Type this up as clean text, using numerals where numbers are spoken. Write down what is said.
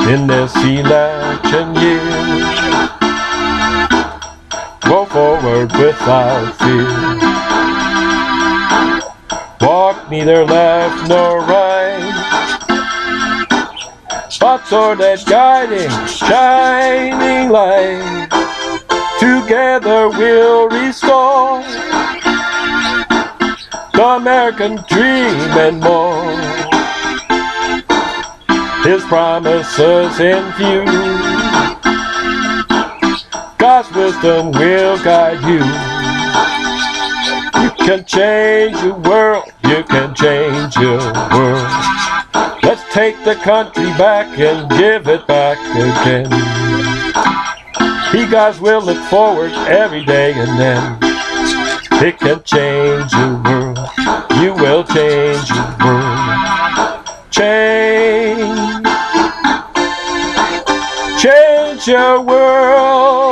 in this election year. Go forward without fear. Walk neither left nor right, but toward that guiding, shining light. Together we'll restore the American dream and more. His promises in view, God's wisdom will guide you. You can change your world, you can change your world. Let's take the country back and give it back again. He God's will, look forward every day, and then it can change your world. You will change your world. Change your world.